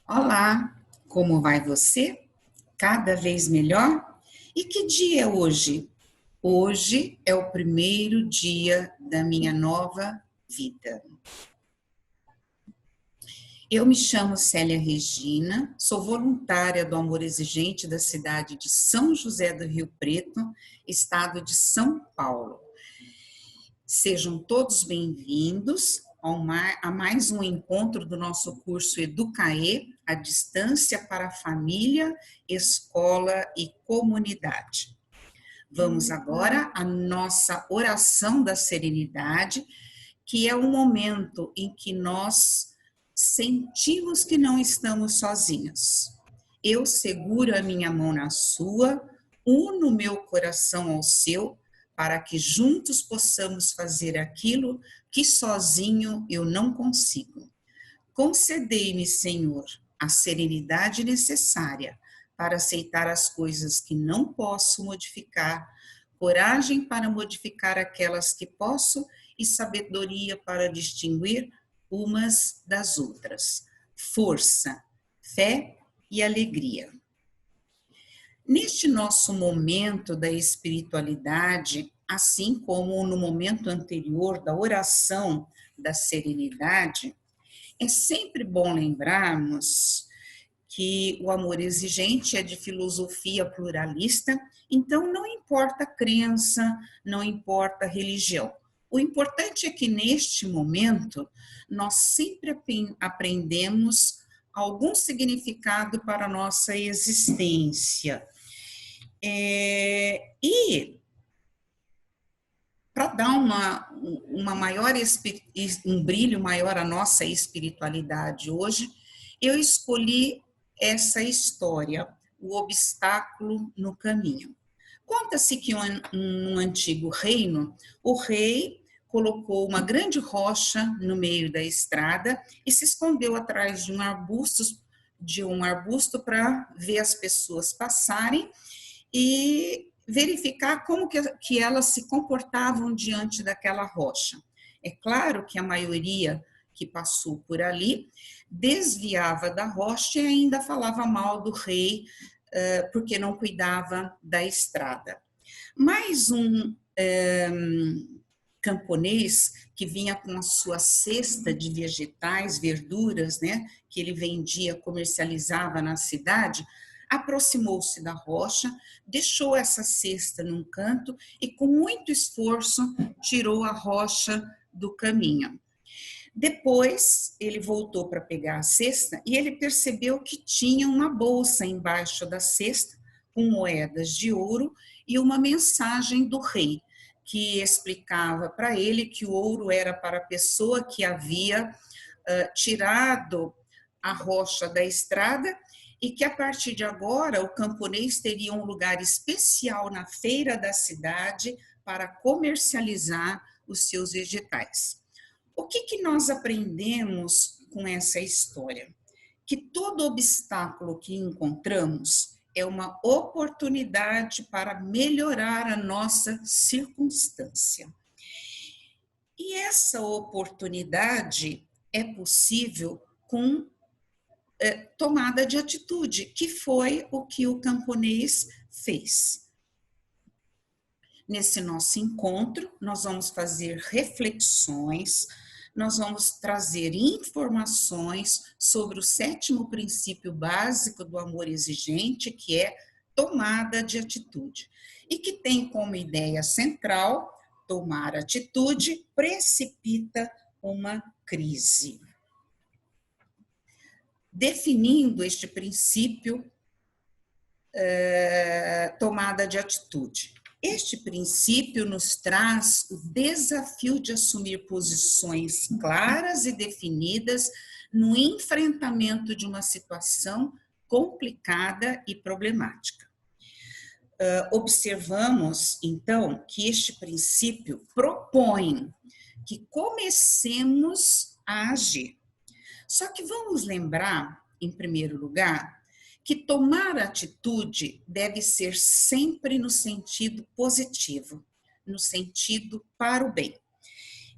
Olá, como vai você? Cada vez melhor? E que dia é hoje? Hoje é o primeiro dia da minha nova vida. Eu me chamo Célia Regina, sou voluntária do Amor Exigente da cidade de São José do Rio Preto, estado de São Paulo. Sejam todos bem-vindos a mais um encontro do nosso curso Educaê, a distância para a família, escola e comunidade. Vamos agora à nossa oração da serenidade, que é o momento em que nós sentimos que não estamos sozinhos. Eu seguro a minha mão na sua, uno meu coração ao seu, para que juntos possamos fazer aquilo que sozinho eu não consigo. Concedei-me, Senhor, a serenidade necessária para aceitar as coisas que não posso modificar, coragem para modificar aquelas que posso e sabedoria para distinguir umas das outras. Força, fé e alegria. Neste nosso momento da espiritualidade, assim como no momento anterior da oração da serenidade, é sempre bom lembrarmos que o amor exigente é de filosofia pluralista, então não importa a crença, não importa a religião. O importante é que neste momento nós sempre aprendemos algum significado para a nossa existência. E para dar uma maior, um brilho maior à nossa espiritualidade hoje, eu escolhi essa história, o obstáculo no caminho. Conta-se que num antigo reino, o rei colocou uma grande rocha no meio da estrada e se escondeu atrás de um arbusto para ver as pessoas passarem e verificar como que elas se comportavam diante daquela rocha. É claro que a maioria que passou por ali desviava da rocha e ainda falava mal do rei, porque não cuidava da estrada. Mais um camponês que vinha com a sua cesta de vegetais, verduras, né, que ele vendia, comercializava na cidade, aproximou-se da rocha, deixou essa cesta num canto e, com muito esforço, tirou a rocha do caminho. Depois, ele voltou para pegar a cesta e ele percebeu que tinha uma bolsa embaixo da cesta com moedas de ouro e uma mensagem do rei, que explicava para ele que o ouro era para a pessoa que havia tirado a rocha da estrada e que a partir de agora o camponês teria um lugar especial na feira da cidade para comercializar os seus vegetais. O que nós aprendemos com essa história? Que todo obstáculo que encontramos é uma oportunidade para melhorar a nossa circunstância. E essa oportunidade é possível com tomada de atitude, que foi o que o camponês fez. Nesse nosso encontro, nós vamos fazer reflexões, nós vamos trazer informações sobre o 7º princípio básico do amor exigente, que é tomada de atitude, e que tem como ideia central: tomar atitude precipita uma crise. Definindo este princípio, tomada de atitude. Este princípio nos traz o desafio de assumir posições claras e definidas no enfrentamento de uma situação complicada e problemática. Observamos, então, que este princípio propõe que comecemos a agir. Só que vamos lembrar em primeiro lugar, que tomar atitude deve ser sempre no sentido positivo, no sentido para o bem.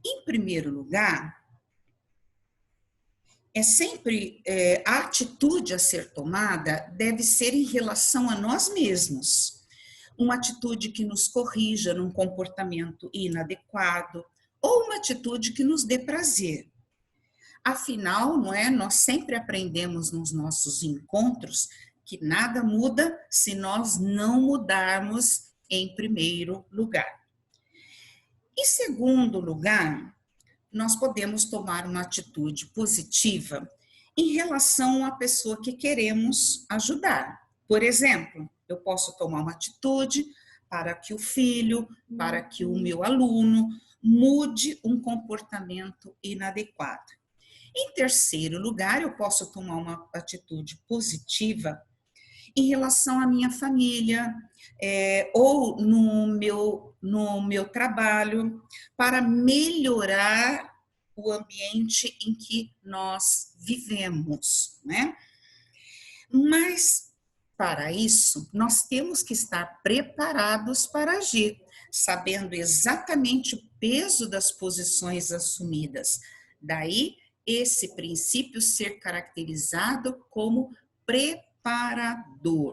Em primeiro lugar, a atitude a ser tomada deve ser em relação a nós mesmos. Uma atitude que nos corrija num comportamento inadequado ou uma atitude que nos dê prazer. Afinal, não é? Nós sempre aprendemos nos nossos encontros que nada muda se nós não mudarmos em primeiro lugar. Em segundo lugar, nós podemos tomar uma atitude positiva em relação à pessoa que queremos ajudar. Por exemplo, eu posso tomar uma atitude para que o filho, para que o meu aluno mude um comportamento inadequado. Em terceiro lugar, eu posso tomar uma atitude positiva em relação à minha família, ou no meu trabalho, para melhorar o ambiente em que nós vivemos, né? Mas, para isso, nós temos que estar preparados para agir, sabendo exatamente o peso das posições assumidas. Daí, esse princípio ser caracterizado como preparador.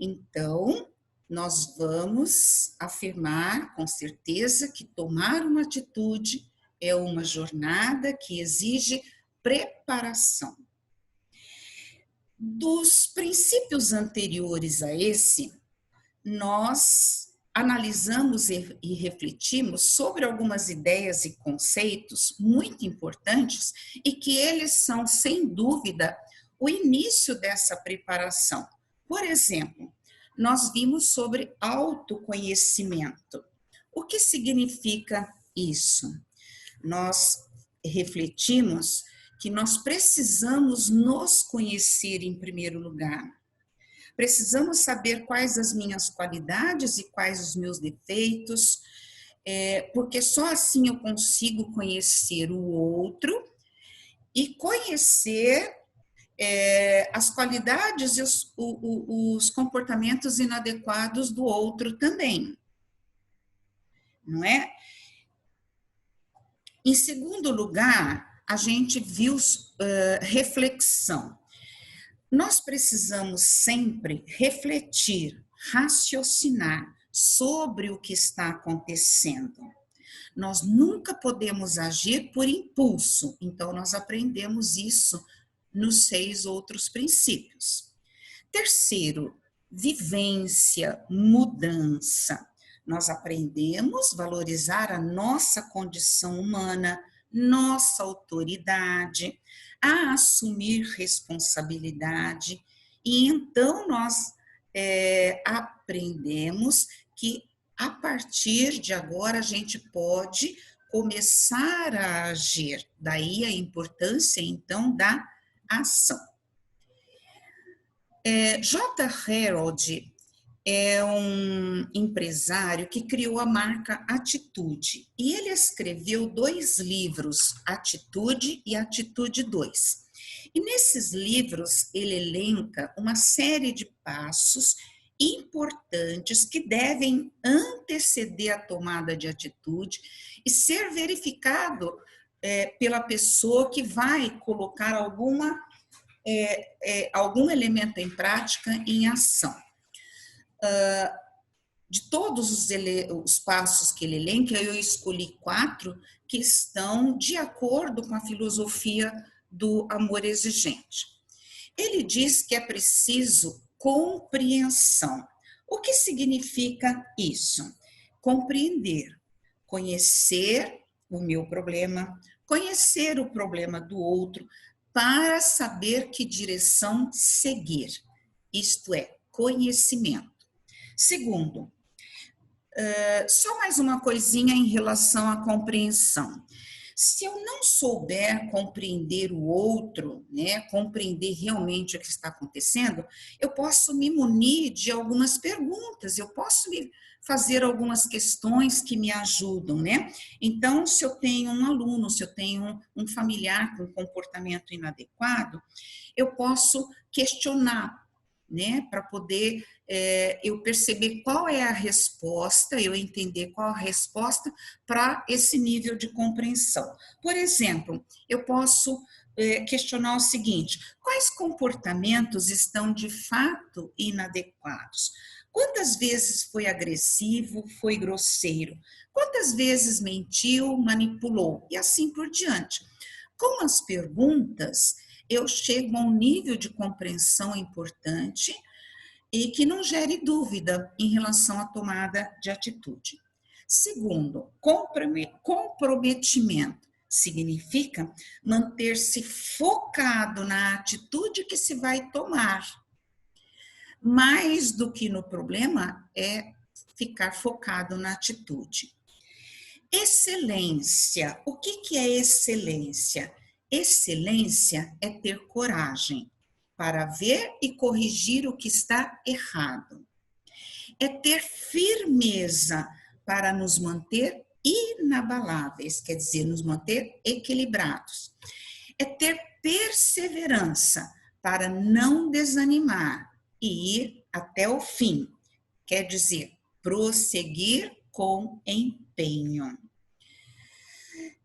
Então, nós vamos afirmar com certeza que tomar uma atitude é uma jornada que exige preparação. Dos princípios anteriores a esse, nós analisamos e refletimos sobre algumas ideias e conceitos muito importantes e que eles são, sem dúvida, o início dessa preparação. Por exemplo, nós vimos sobre autoconhecimento. O que significa isso? Nós refletimos que nós precisamos nos conhecer em primeiro lugar. Precisamos saber quais as minhas qualidades e quais os meus defeitos, porque só assim eu consigo conhecer o outro e conhecer as qualidades e os comportamentos inadequados do outro também, não é? Em segundo lugar, a gente viu reflexão. Nós precisamos sempre refletir, raciocinar sobre o que está acontecendo. Nós nunca podemos agir por impulso, então nós aprendemos isso nos 6 outros princípios. Terceiro, vivência, mudança. Nós aprendemos a valorizar a nossa condição humana, nossa autoridade, a assumir responsabilidade, e então nós aprendemos que a partir de agora a gente pode começar a agir, daí a importância então da ação. J. Harold é um empresário que criou a marca Atitude e ele escreveu 2 livros, Atitude e Atitude 2. E nesses livros ele elenca uma série de passos importantes que devem anteceder a tomada de atitude e ser verificado pela pessoa que vai colocar algum elemento em prática, em ação. De todos os passos que ele elenca, eu escolhi 4 que estão de acordo com a filosofia do amor exigente. Ele diz que é preciso compreensão. O que significa isso? Compreender, conhecer o meu problema, conhecer o problema do outro, para saber que direção seguir. Isto é, conhecimento. Segundo, só mais uma coisinha em relação à compreensão. Se eu não souber compreender o outro, né, compreender realmente o que está acontecendo, eu posso me munir de algumas perguntas, eu posso me fazer algumas questões que me ajudam, né? Então, se eu tenho um aluno, se eu tenho um familiar com comportamento inadequado, eu posso questionar, né, para poder eu perceber qual é a resposta, eu entender qual a resposta para esse nível de compreensão. Por exemplo, eu posso questionar o seguinte: quais comportamentos estão de fato inadequados? Quantas vezes foi agressivo, foi grosseiro? Quantas vezes mentiu, manipulou? E assim por diante. Com as perguntas, eu chego a um nível de compreensão importante e que não gere dúvida em relação à tomada de atitude. Segundo, comprometimento significa manter-se focado na atitude que se vai tomar. Mais do que no problema, é ficar focado na atitude. Excelência. O que é excelência? Excelência é ter coragem para ver e corrigir o que está errado. É ter firmeza para nos manter inabaláveis, quer dizer, nos manter equilibrados. É ter perseverança para não desanimar e ir até o fim, quer dizer, prosseguir com empenho.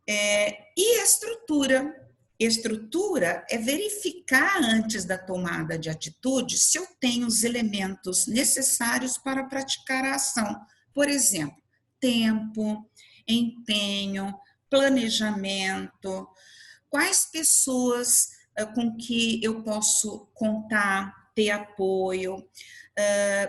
E estrutura. Estrutura é verificar antes da tomada de atitude se eu tenho os elementos necessários para praticar a ação. Por exemplo, tempo, empenho, planejamento, quais pessoas com que eu posso contar, ter apoio,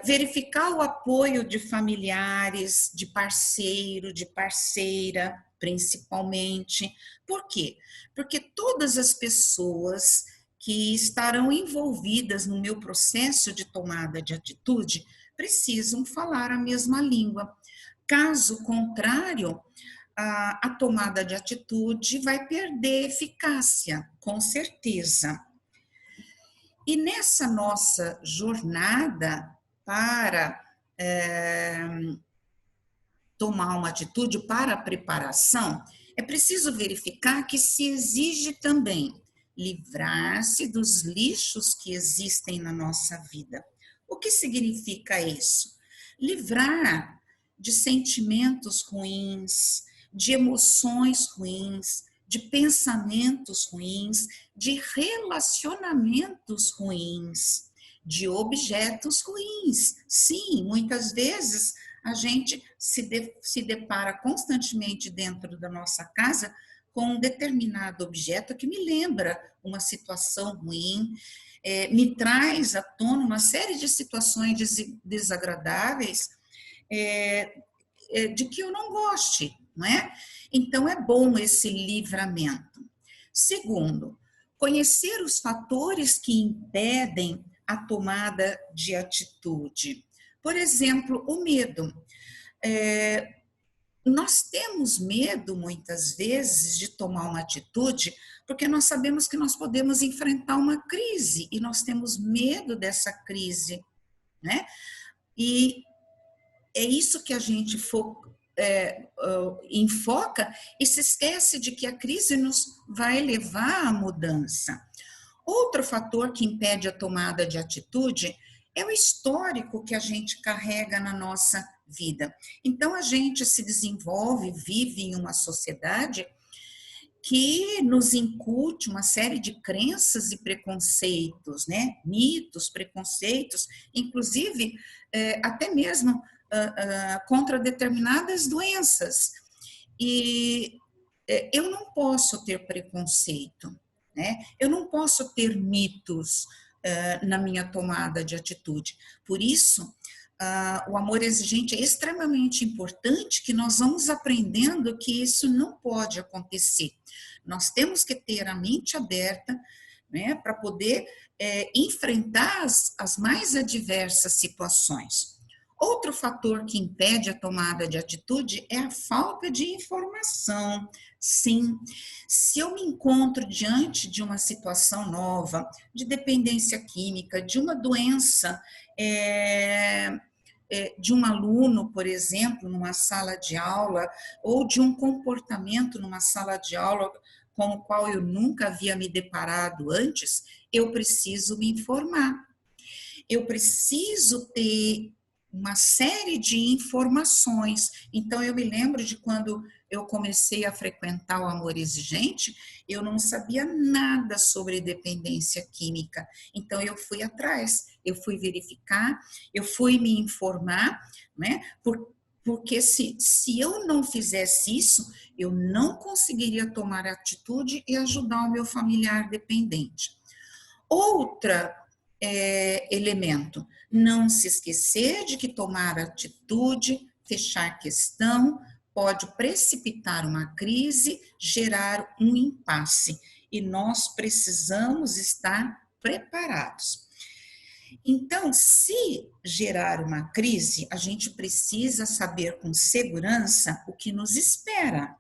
verificar o apoio de familiares, de parceiro, de parceira, principalmente. Por quê? Porque todas as pessoas que estarão envolvidas no meu processo de tomada de atitude precisam falar a mesma língua. Caso contrário, a tomada de atitude vai perder eficácia, com certeza. E nessa nossa jornada para tomar uma atitude, para a preparação, é preciso verificar que se exige também livrar-se dos lixos que existem na nossa vida. O que significa isso? Livrar de sentimentos ruins, de emoções ruins, de pensamentos ruins, de relacionamentos ruins, de objetos ruins. Sim, muitas vezes a gente se depara constantemente dentro da nossa casa com um determinado objeto que me lembra uma situação ruim, me traz à tona uma série de situações desagradáveis de que eu não goste, não é? Então, é bom esse livramento. Segundo, conhecer os fatores que impedem a tomada de atitude. Por exemplo, o medo. Nós temos medo, muitas vezes, de tomar uma atitude, porque nós sabemos que nós podemos enfrentar uma crise, e nós temos medo dessa crise, né? E é isso que a gente enfoca e se esquece de que a crise nos vai levar à mudança. Outro fator que impede a tomada de atitude é o histórico que a gente carrega na nossa vida. Então, a gente se desenvolve, vive em uma sociedade que nos incute uma série de crenças e preconceitos, né? Mitos, preconceitos, inclusive até mesmo contra determinadas doenças. E eu não posso ter preconceito, né? Eu não posso ter mitos na minha tomada de atitude. Por isso, o amor exigente é extremamente importante, que nós vamos aprendendo que isso não pode acontecer. Nós temos que ter a mente aberta, né, para poder enfrentar as mais adversas situações. Outro fator que impede a tomada de atitude é a falta de informação. Sim, se eu me encontro diante de uma situação nova, de dependência química, de uma doença, de um aluno, por exemplo, numa sala de aula, ou de um comportamento numa sala de aula com o qual eu nunca havia me deparado antes, eu preciso me informar. Eu preciso ter uma série de informações. Então, eu me lembro de quando eu comecei a frequentar o Amor Exigente, eu não sabia nada sobre dependência química. Então, eu fui atrás, eu fui verificar, eu fui me informar, né? Porque se eu não fizesse isso, eu não conseguiria tomar atitude e ajudar o meu familiar dependente. Outra elemento, não se esquecer de que tomar atitude, fechar questão, pode precipitar uma crise, gerar um impasse, e nós precisamos estar preparados. Então, se gerar uma crise, a gente precisa saber com segurança o que nos espera,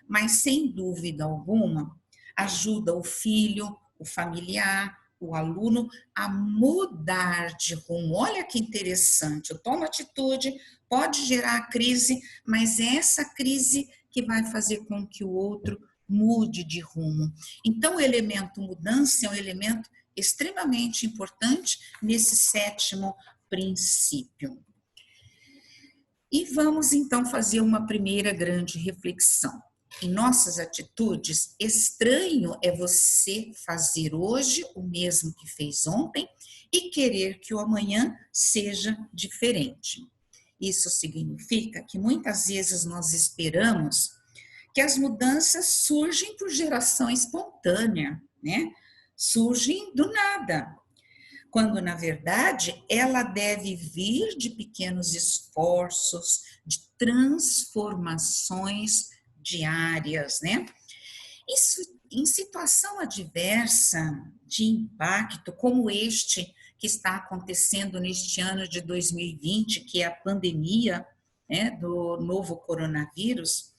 mas sem dúvida alguma, ajuda o filho, o familiar, o aluno a mudar de rumo. Olha que interessante, eu tomo atitude, pode gerar crise, mas é essa crise que vai fazer com que o outro mude de rumo. Então, o elemento mudança é um elemento extremamente importante nesse 7º princípio. E vamos então fazer uma primeira grande reflexão. Em nossas atitudes, estranho é você fazer hoje o mesmo que fez ontem e querer que o amanhã seja diferente. Isso significa que muitas vezes nós esperamos que as mudanças surgem por geração espontânea, né? Surgem do nada, quando na verdade ela deve vir de pequenos esforços, de transformações diárias, né? Isso em situação adversa de impacto como este que está acontecendo neste ano de 2020, que é a pandemia, né, do novo coronavírus,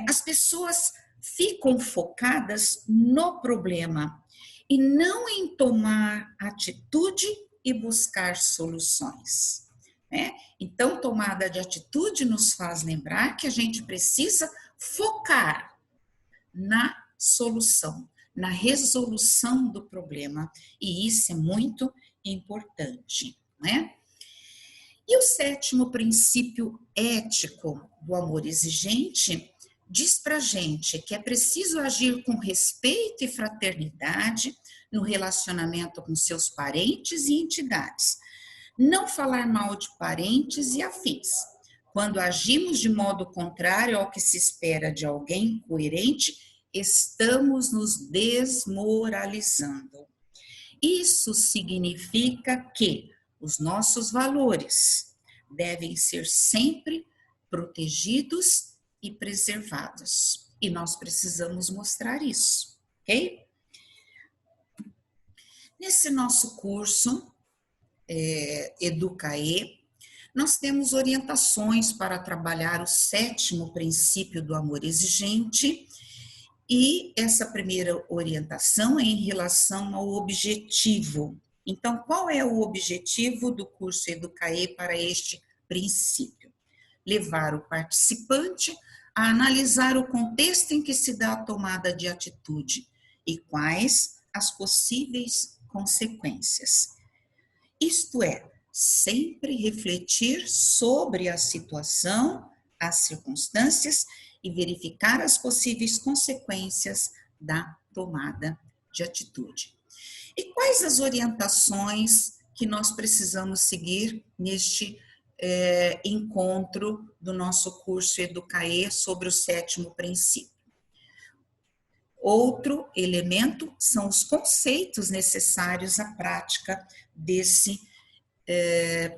as pessoas ficam focadas no problema e não em tomar atitude e buscar soluções, né? Então, tomada de atitude nos faz lembrar que a gente precisa focar na solução, na resolução do problema, e isso é muito importante, né? E o 7º princípio ético do amor exigente diz pra gente que é preciso agir com respeito e fraternidade no relacionamento com seus parentes e entidades. Não falar mal de parentes e afins. Quando agimos de modo contrário ao que se espera de alguém coerente, estamos nos desmoralizando. Isso significa que os nossos valores devem ser sempre protegidos e preservados. E nós precisamos mostrar isso, ok? Nesse nosso curso, Educae, nós temos orientações para trabalhar o 7º princípio do amor exigente, e essa primeira orientação é em relação ao objetivo. Então, qual é o objetivo do curso Educae para este princípio? Levar o participante a analisar o contexto em que se dá a tomada de atitude e quais as possíveis consequências. Isto é, sempre refletir sobre a situação, as circunstâncias e verificar as possíveis consequências da tomada de atitude. E quais as orientações que nós precisamos seguir neste encontro do nosso curso Educae sobre o 7º princípio? Outro elemento são os conceitos necessários à prática desse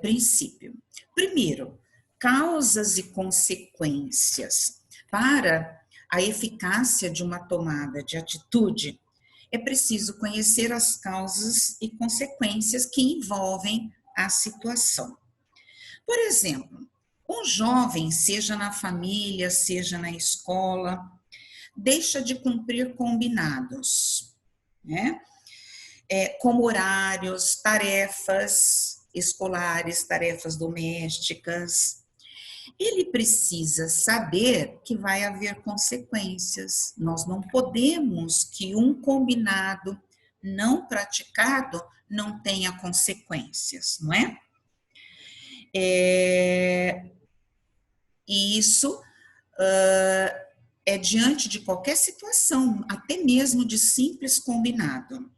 princípio. Primeiro, causas e consequências. Para a eficácia de uma tomada de atitude, é preciso conhecer as causas e consequências que envolvem a situação. Por exemplo, um jovem, seja na família, seja na escola, deixa de cumprir combinados, né? Como horários, tarefas escolares, tarefas domésticas. Ele precisa saber que vai haver consequências. Nós não podemos que um combinado não praticado não tenha consequências, não é? E isso é diante de qualquer situação, até mesmo de simples combinado.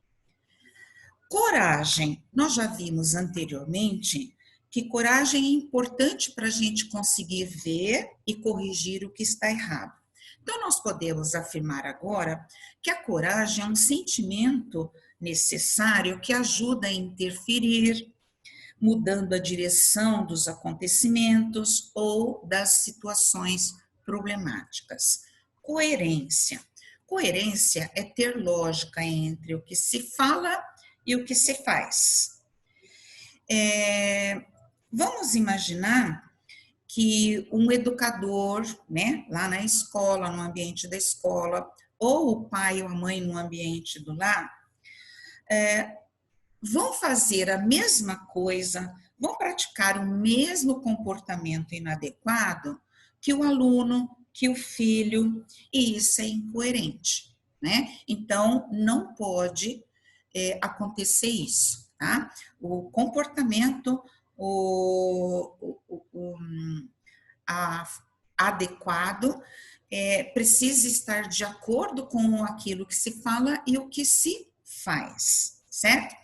Coragem. Nós já vimos anteriormente que coragem é importante para a gente conseguir ver e corrigir o que está errado. Então, nós podemos afirmar agora que a coragem é um sentimento necessário que ajuda a interferir, mudando a direção dos acontecimentos ou das situações problemáticas. Coerência. Coerência é ter lógica entre o que se fala e o que se faz. Vamos imaginar que um educador, né, lá na escola, no ambiente da escola, ou o pai ou a mãe no ambiente do lar, vão fazer a mesma coisa, vão praticar o mesmo comportamento inadequado que o aluno, que o filho, e isso é incoerente, né? Então, não pode acontecer isso, tá? O comportamento adequado precisa estar de acordo com aquilo que se fala e o que se faz, certo?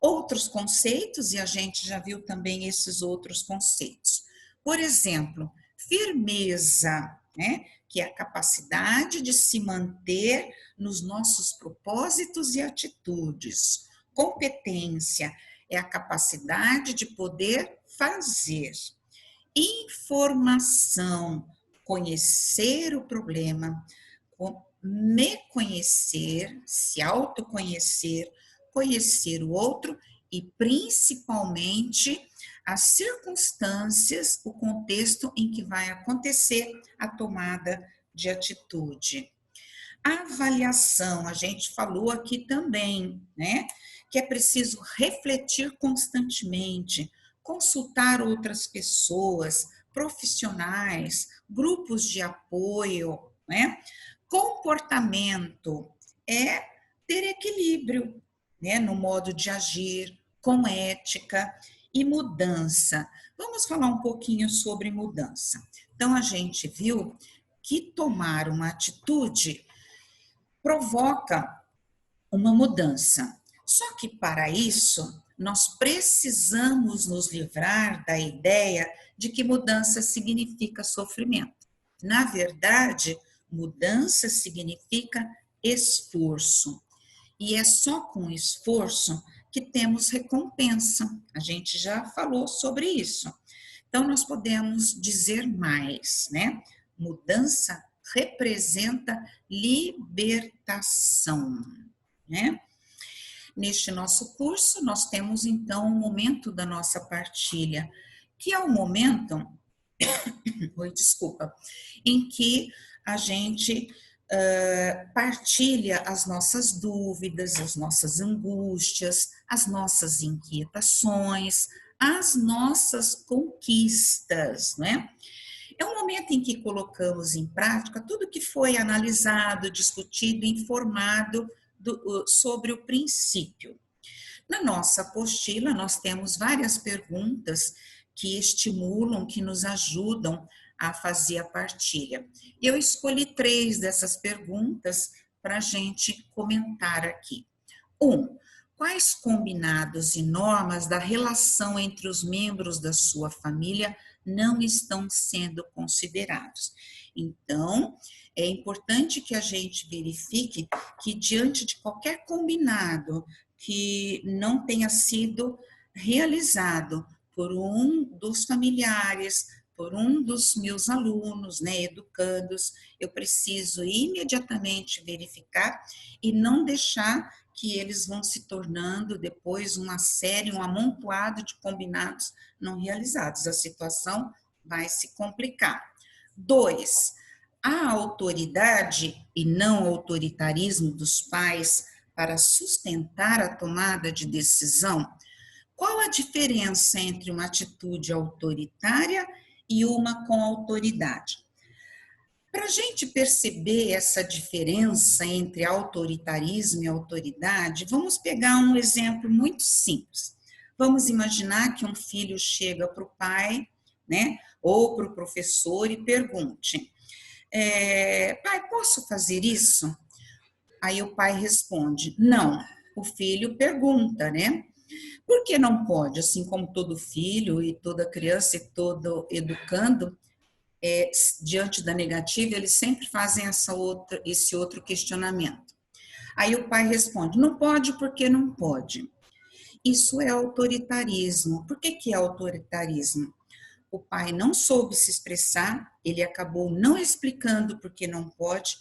Outros conceitos, e a gente já viu também esses outros conceitos. Por exemplo, firmeza, né? Que é a capacidade de se manter nos nossos propósitos e atitudes. Competência é a capacidade de poder fazer. Informação, conhecer o problema, me conhecer, se autoconhecer, conhecer o outro e principalmente as circunstâncias, o contexto em que vai acontecer a tomada de atitude. Avaliação, a gente falou aqui também, né? Que é preciso refletir constantemente, consultar outras pessoas, profissionais, grupos de apoio, né? Comportamento é ter equilíbrio, né, no modo de agir, com ética e mudança. Vamos falar um pouquinho sobre mudança. Então, a gente viu que tomar uma atitude provoca uma mudança. Só que para isso, nós precisamos nos livrar da ideia de que mudança significa sofrimento. Na verdade, mudança significa esforço. E é só com esforço que temos recompensa. A gente já falou sobre isso. Então, nós podemos dizer mais, né? Mudança representa libertação, né? Neste nosso curso, nós temos, então, um momento da nossa partilha, que é o momento, em que a gente partilha as nossas dúvidas, as nossas angústias, as nossas inquietações, as nossas conquistas, né? É um momento em que colocamos em prática tudo que foi analisado, discutido, informado sobre o princípio. Na nossa apostila, nós temos várias perguntas que estimulam, que nos ajudam a fazer a partilha. Eu escolhi 3 dessas perguntas para a gente comentar aqui. 1. Quais combinados e normas da relação entre os membros da sua família não estão sendo considerados? Então, é importante que a gente verifique que diante de qualquer combinado que não tenha sido realizado por um dos familiares, por um dos meus alunos, né, educandos, eu preciso imediatamente verificar e não deixar que eles vão se tornando depois uma série, um amontoado de combinados não realizados. A situação vai se complicar. 2, a autoridade e não autoritarismo dos pais para sustentar a tomada de decisão. Qual a diferença entre uma atitude autoritária e uma com autoridade? Para a gente perceber essa diferença entre autoritarismo e autoridade, vamos pegar um exemplo muito simples. Vamos imaginar que um filho chega para o pai, né, ou para o professor e pergunte: pai, posso fazer isso? Aí o pai responde: não. O filho pergunta, né? Por que não pode? Assim como todo filho e toda criança e todo educando, diante da negativa, eles sempre fazem esse outro questionamento. Aí o pai responde: não pode porque não pode. Isso é autoritarismo. Por que é autoritarismo? O pai não soube se expressar, ele acabou não explicando porque não pode,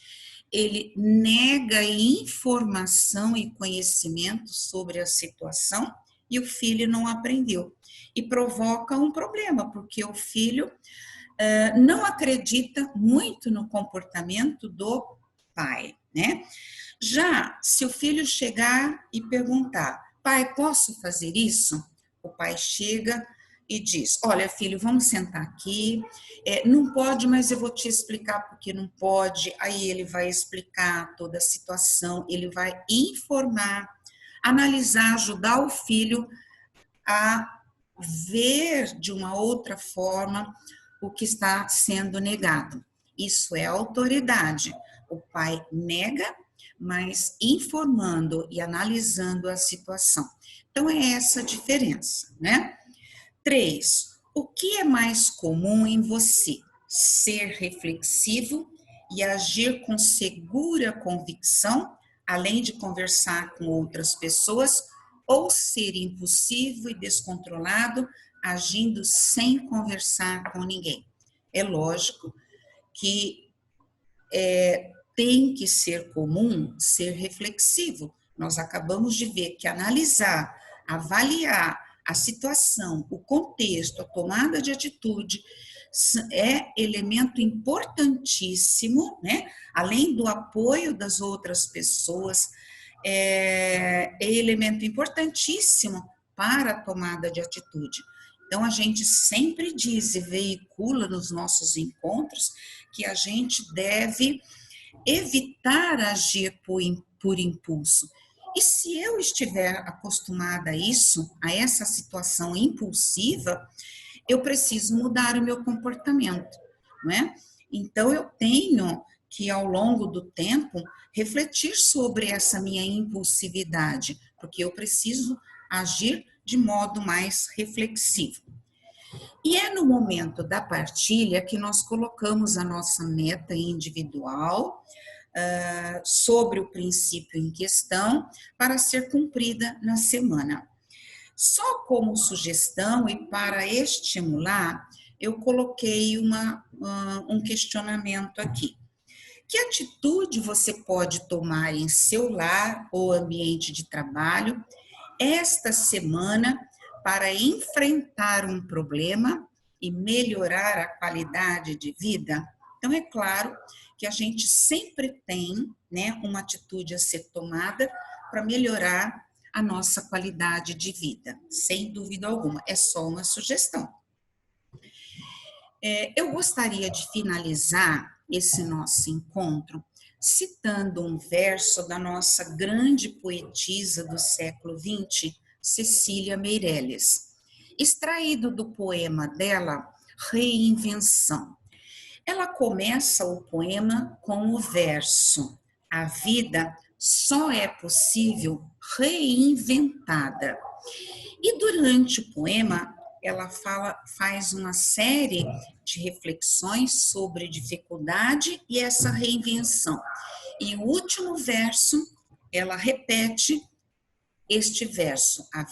ele nega informação e conhecimento sobre a situação e o filho não aprendeu. E provoca um problema, porque o filho não acredita muito no comportamento do pai, né? Já se o filho chegar e perguntar: pai, posso fazer isso? O pai chega e diz: olha, filho, vamos sentar aqui. Não pode, mas eu vou te explicar porque não pode. Aí ele vai explicar toda a situação, ele vai informar, analisar, ajudar o filho a ver de uma outra forma o que está sendo negado. Isso é autoridade. O pai nega, mas informando e analisando a situação. Então, é essa a diferença, né? 3, o que é mais comum em você? Ser reflexivo e agir com segura convicção, além de conversar com outras pessoas, ou ser impulsivo e descontrolado, agindo sem conversar com ninguém? É lógico que tem que ser comum ser reflexivo. Nós acabamos de ver que analisar, avaliar a situação, o contexto, a tomada de atitude é elemento importantíssimo, né? Além do apoio das outras pessoas, é elemento importantíssimo para a tomada de atitude. Então, a gente sempre diz e veicula nos nossos encontros que a gente deve evitar agir por impulso. E se eu estiver acostumada a isso, a essa situação impulsiva, eu preciso mudar o meu comportamento, não é? Então, eu tenho que, ao longo do tempo, refletir sobre essa minha impulsividade, porque eu preciso agir de modo mais reflexivo. E é no momento da partilha que nós colocamos a nossa meta individual sobre o princípio em questão para ser cumprida na semana. Só como sugestão e para estimular, eu coloquei um questionamento aqui. Que atitude você pode tomar em seu lar ou ambiente de trabalho esta semana para enfrentar um problema e melhorar a qualidade de vida? Então, é claro que a gente sempre tem, né, uma atitude a ser tomada para melhorar a nossa qualidade de vida, sem dúvida alguma, é só uma sugestão. Eu gostaria de finalizar esse nosso encontro citando um verso da nossa grande poetisa do século XX, Cecília Meirelles, extraído do poema dela, Reinvenção. Ela começa o poema com o verso: a vida só é possível reinventada. E durante o poema, ela faz uma série de reflexões sobre dificuldade e essa reinvenção. E o último verso, ela repete este verso: a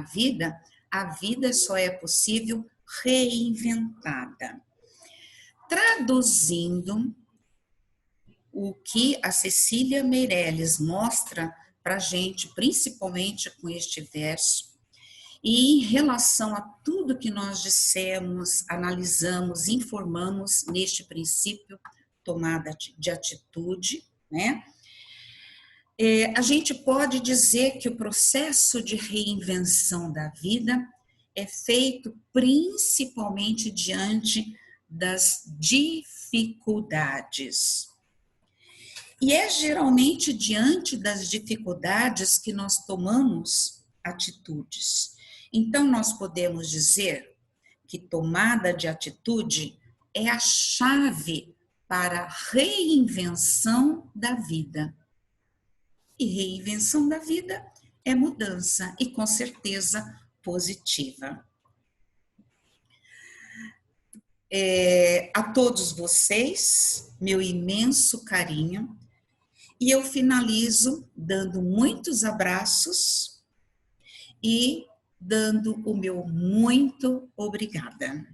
vida só é possível reinventada. Traduzindo o que a Cecília Meirelles mostra para a gente, principalmente com este verso. E em relação a tudo que nós dissemos, analisamos, informamos neste princípio, tomada de atitude, né? A gente pode dizer que o processo de reinvenção da vida é feito principalmente diante das dificuldades. E é geralmente diante das dificuldades que nós tomamos atitudes. Então, nós podemos dizer que tomada de atitude é a chave para a reinvenção da vida. E reinvenção da vida é mudança, e com certeza positiva. A todos vocês, meu imenso carinho, e eu finalizo dando muitos abraços e dando o meu muito obrigada.